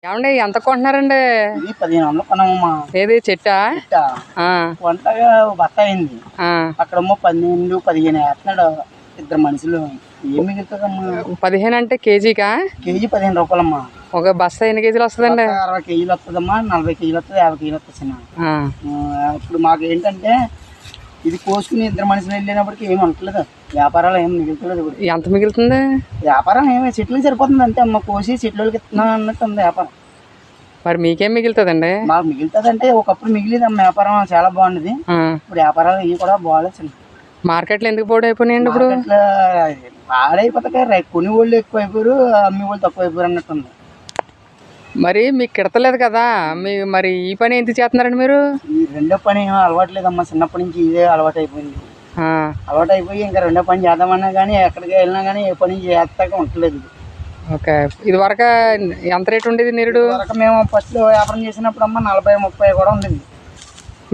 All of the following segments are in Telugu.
ఏమండి ఎంత కొంటున్నారండి? ఇది 1500 కొన్నామమ్మా. ఏది చెట్టా? వంటగా బత్త అయింది. అక్కడమ్మో 12, 15 వేస్తున్నాడు ఇద్దరు మనుషులు. ఏం మిగులుతుందమ్మా? 15 అంటే కేజీకా? కేజీ 15 రూపాయలమ్మా. ఒక బస్తా ఎన్ని కేజీలు వస్తుందండి? 60 కేజీలు వస్తుందమ్మా, 40 కేజీలు వస్తుంది, 50 కేజీలు వస్తుంది. ఇప్పుడు మాకు ఏంటంటే ఇది కోసుకుని ఇద్దరు మనుషులు వెళ్ళినప్పటికీ ఏమి ఉండట్లేదు, వ్యాపారాలు ఏమి మిగులుతలేదు. ఎంత మిగులుతుంది? వ్యాపారం ఏమి చెట్లకి సరిపోతుంది అంతే అమ్మ, కోసి చెట్లకి ఇస్తున్నా అన్నట్టు ఉంది వ్యాపారం. మరి మీకేం మిగులుతుందండి? మాకు మిగులుతుంది అంటే ఒకప్పుడు మిగిలిదమ్మ, వ్యాపారం చాలా బాగుండేది. ఇప్పుడు వ్యాపారాలు ఇవి కూడా బాగాలేదు. మార్కెట్లో ఎందుకు పాడైపోయినాయండి? ఇప్పుడు పాడైపోతాయి, కొని వాళ్ళు ఎక్కువ అయిపోయారు, అమ్మి వాళ్ళు తక్కువ అయిపోయారు అన్నట్టుంది. మరి మీకు కిడతలేదు కదా, మరి ఈ పని ఎందుకు చేస్తున్నారండి మీరు? ఈ రెండో పని ఏమో అలవాటు లేదమ్మా, చిన్నప్పటి నుంచి ఇదే అలవాటు అయిపోయింది. అలవాటు అయిపోయి ఇంకా రెండో పని చేద్దామన్నా కానీ ఎక్కడికి వెళ్ళినా కానీ ఏ పని చేస్తాక ఉండలేదు. ఓకే, ఇది వరకు ఎంత రేటు ఉండేది నిరుడు? మేము ఫస్ట్ వ్యాపారం చేసినప్పుడు అమ్మ 40-30 కూడా ఉండేది.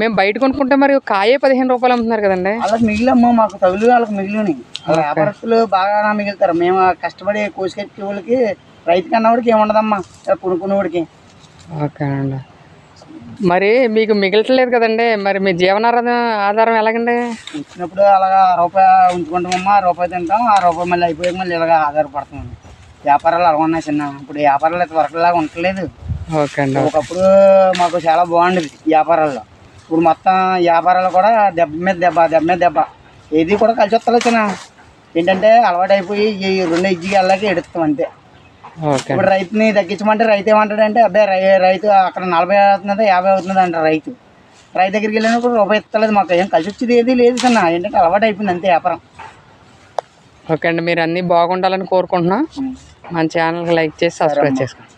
మేము బయట కొనుక్కుంటే మరి కాయే 15 రూపాయలు అమ్ముతున్నారు కదండి. వాళ్ళకి మిగిలినమ్మా, మాకు తగులు వాళ్ళకి మిగిలినవి. వ్యాపారస్తులు బాగా మిగులుతారు. మేము కష్టపడి కోసుకెట్టే వాళ్ళకి, రైతు కన్నవాడికి ఏముండదమ్మా, కొనుక్కునేవాడికి. ఓకే అండి. మరి మీకు మిగలట్లేదు కదండి, మరి మీ ఆధారం ఎలాగండి? వచ్చినప్పుడు అలాగా రూపాయి ఉంచుకుంటామమ్మా, రూపాయి తింటాం, ఆ రూపాయి మళ్ళీ అయిపోయాక మళ్ళీ ఇలాగ ఆధారపడుతున్నాం. వ్యాపారాలు అలా ఉన్నాయి చిన్న, ఇప్పుడు వ్యాపారాలు అయితే వరకులాగా ఉండట్లేదు. ఓకే అండి. ఒకప్పుడు మాకు చాలా బాగుండేది వ్యాపారాల్లో. ఇప్పుడు మొత్తం వ్యాపారాలు కూడా దెబ్బ మీద దెబ్బ ఏది కూడా కలిసి వస్తలేదు చిన్న. ఏంటంటే అలవాటు అయిపోయి ఈ 2 ఇజ్జికి వెళ్ళాక ఎడుస్తాం అంతే. ఇప్పుడు రైతుని తగ్గించమంటే రైతు ఏమంటాడంటే, అబ్బాయి రైతు అక్కడ 40 అవుతుంది 50 అవుతుంది అంటారు. రైతు దగ్గరికి వెళ్ళినప్పుడు రూపాయి ఇస్తలేదు, మాకు ఏం కలిసి వచ్చేది ఏది లేదు చిన్న. ఏంటంటే అలవాటు అయిపోయింది అంతే వ్యాపారం. ఓకే అండి, మీరు అన్నీ బాగుండాలని కోరుకుంటున్నాం. మన ఛానల్కి లైక్ చేసి సబ్స్క్రైబ్ చేసుకోండి.